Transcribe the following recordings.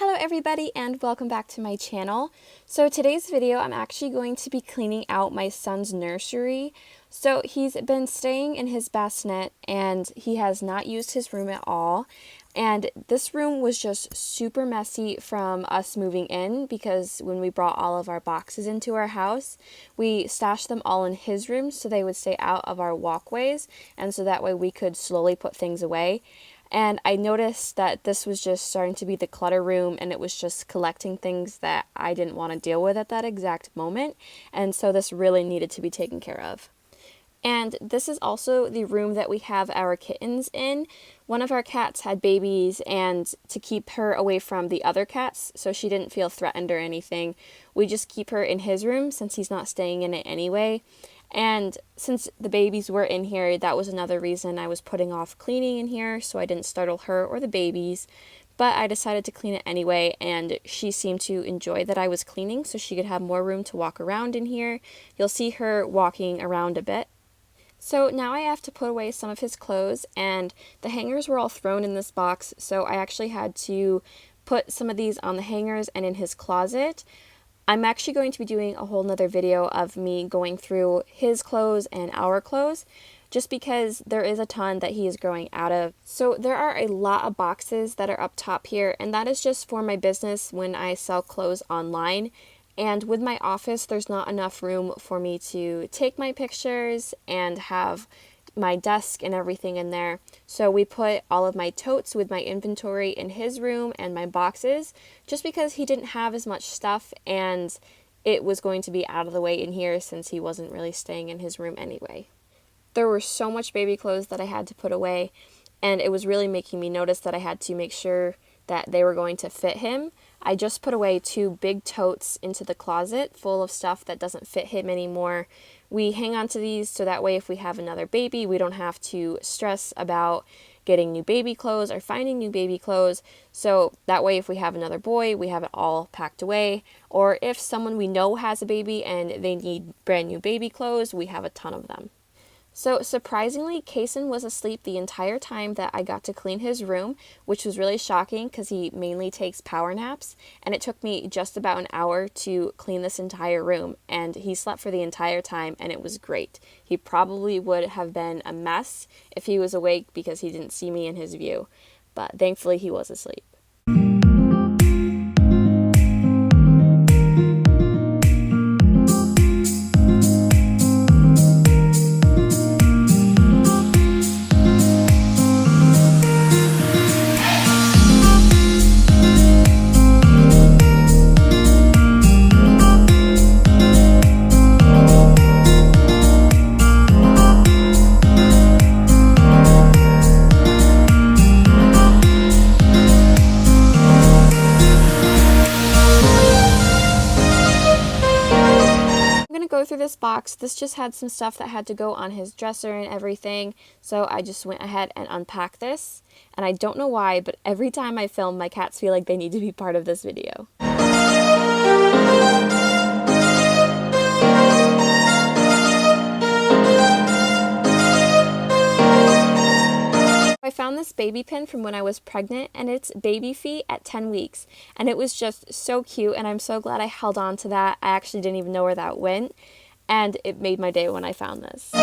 Hello everybody and welcome back to my channel. So today's video I'm actually going to be cleaning out my son's nursery. So he's been staying in his bassinet and he has not used his room at all. And this room was just super messy from us moving in because when we brought all of our boxes into our house, we stashed them all in his room so they would stay out of our walkways and so that way we could slowly put things away. And I noticed that this was just starting to be the clutter room and it was just collecting things that I didn't want to deal with at that exact moment. And so this really needed to be taken care of. And this is also the room that we have our kittens in. One of our cats had babies, and to keep her away from the other cats so she didn't feel threatened or anything, we just keep her in his room since he's not staying in it anyway. And since the babies were in here, that was another reason I was putting off cleaning in here so I didn't startle her or the babies. But I decided to clean it anyway, and she seemed to enjoy that I was cleaning so she could have more room to walk around in here. You'll see her walking around a bit. So now I have to put away some of his clothes, and the hangers were all thrown in this box, so I actually had to put some of these on the hangers and in his closet. I'm actually going to be doing a whole nother video of me going through his clothes and our clothes, just because there is a ton that he is growing out of. So there are a lot of boxes that are up top here, and that is just for my business when I sell clothes online. And with my office, there's not enough room for me to take my pictures and have my desk and everything in there. So we put all of my totes with my inventory in his room and my boxes, just because he didn't have as much stuff and it was going to be out of the way in here since he wasn't really staying in his room anyway. There were so much baby clothes that I had to put away, and it was really making me notice that I had to make sure that they were going to fit him. I just put away 2 big totes into the closet full of stuff that doesn't fit him anymore. We hang on to these so that way if we have another baby, we don't have to stress about getting new baby clothes or finding new baby clothes. So that way if we have another boy, we have it all packed away. Or if someone we know has a baby and they need brand new baby clothes, we have a ton of them. So surprisingly, Kason was asleep the entire time that I got to clean his room, which was really shocking because he mainly takes power naps, and it took me just about an hour to clean this entire room, and he slept for the entire time, and it was great. He probably would have been a mess if he was awake because he didn't see me in his view, but thankfully he was asleep. Go through this box. This just had some stuff that had to go on his dresser and everything, so I just went ahead and unpacked this, and I don't know why, but every time I film, my cats feel like they need to be part of this video. I found this baby pin from when I was pregnant, and it's baby feet at 10 weeks, and it was just so cute, and I'm so glad I held on to that. I actually didn't even know where that went, and it made my day when I found this. So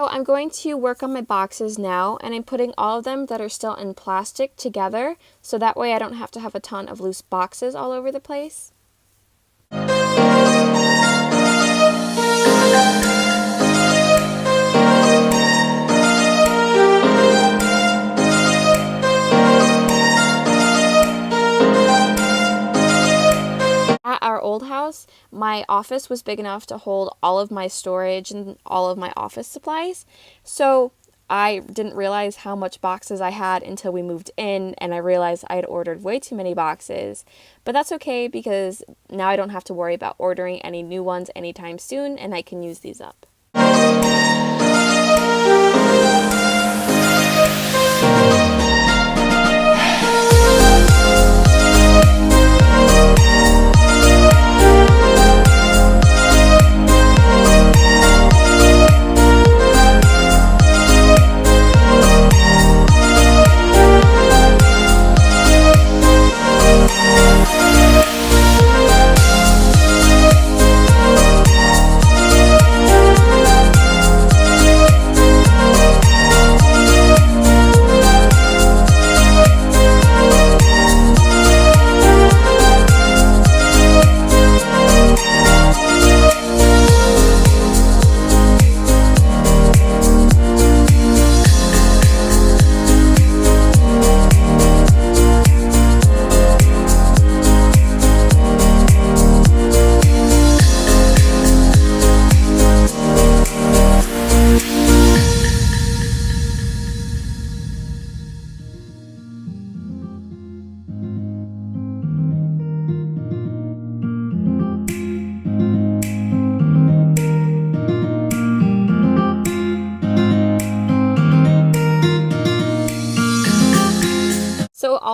I'm going to work on my boxes now, and I'm putting all of them that are still in plastic together, so that way I don't have to have a ton of loose boxes all over the place. Old house, my office was big enough to hold all of my storage and all of my office supplies, so I didn't realize how much boxes I had until we moved in, and I realized I had ordered way too many boxes, but that's okay because now I don't have to worry about ordering any new ones anytime soon, and I can use these up.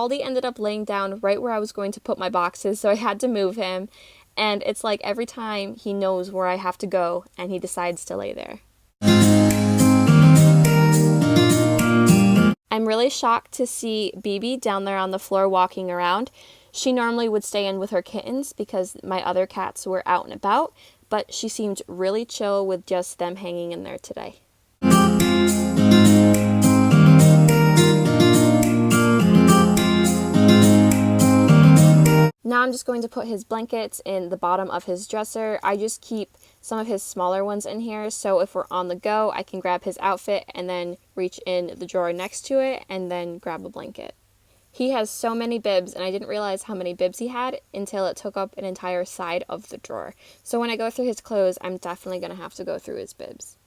Baldy ended up laying down right where I was going to put my boxes, so I had to move him. And it's like every time he knows where I have to go and he decides to lay there. I'm really shocked to see BB down there on the floor walking around. She normally would stay in with her kittens because my other cats were out and about, but she seemed really chill with just them hanging in there today. Now I'm just going to put his blankets in the bottom of his dresser. I just keep some of his smaller ones in here, so if we're on the go, I can grab his outfit and then reach in the drawer next to it and then grab a blanket. He has so many bibs, and I didn't realize how many bibs he had until it took up an entire side of the drawer. So when I go through his clothes, I'm definitely going to have to go through his bibs.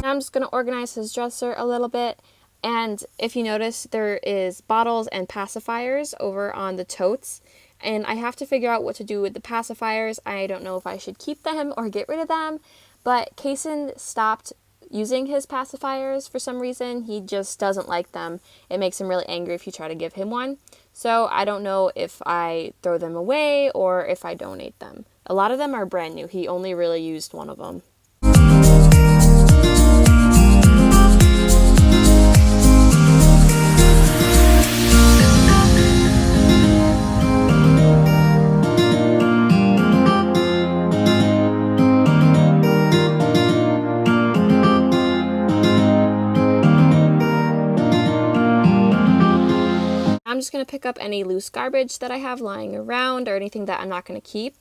I'm just going to organize his dresser a little bit, and if you notice, there is bottles and pacifiers over on the totes, and I have to figure out what to do with the pacifiers. I don't know if I should keep them or get rid of them, but Kaysen stopped using his pacifiers for some reason. He just doesn't like them. It makes him really angry if you try to give him one, so I don't know if I throw them away or if I donate them. A lot of them are brand new. He only really used one of them. I'm just going to pick up any loose garbage that I have lying around or anything that I'm not going to keep.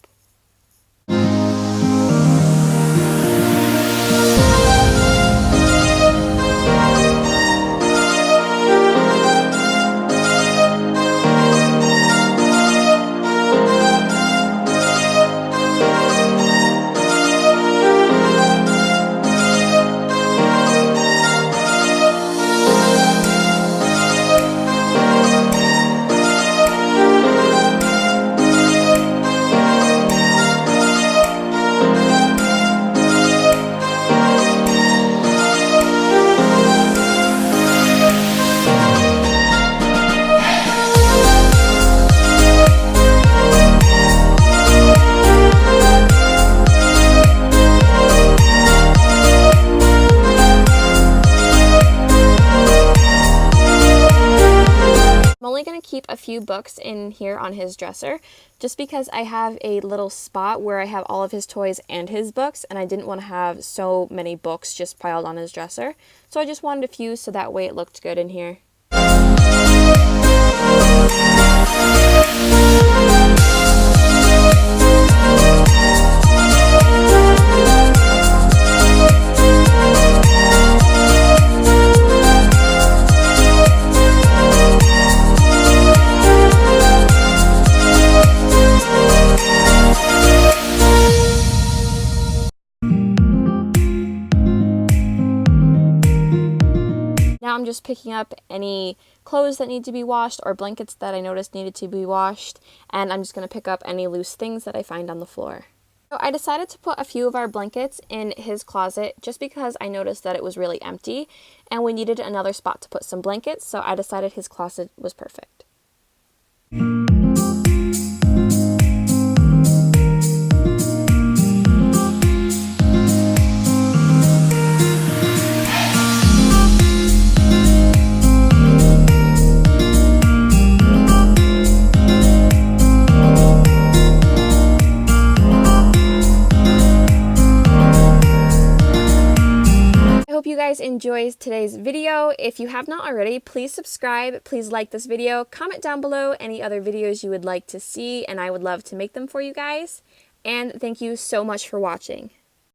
Keep a few books in here on his dresser just because I have a little spot where I have all of his toys and his books, and I didn't want to have so many books just piled on his dresser, so I just wanted a few so that way it looked good in here. Now I'm just picking up any clothes that need to be washed or blankets that I noticed needed to be washed, and I'm just going to pick up any loose things that I find on the floor. So I decided to put a few of our blankets in his closet just because I noticed that it was really empty and we needed another spot to put some blankets, so I decided his closet was perfect. You guys enjoyed today's video. If you have not already, please subscribe, please like this video, comment down below any other videos you would like to see, and I would love to make them for you guys. And thank you so much for watching.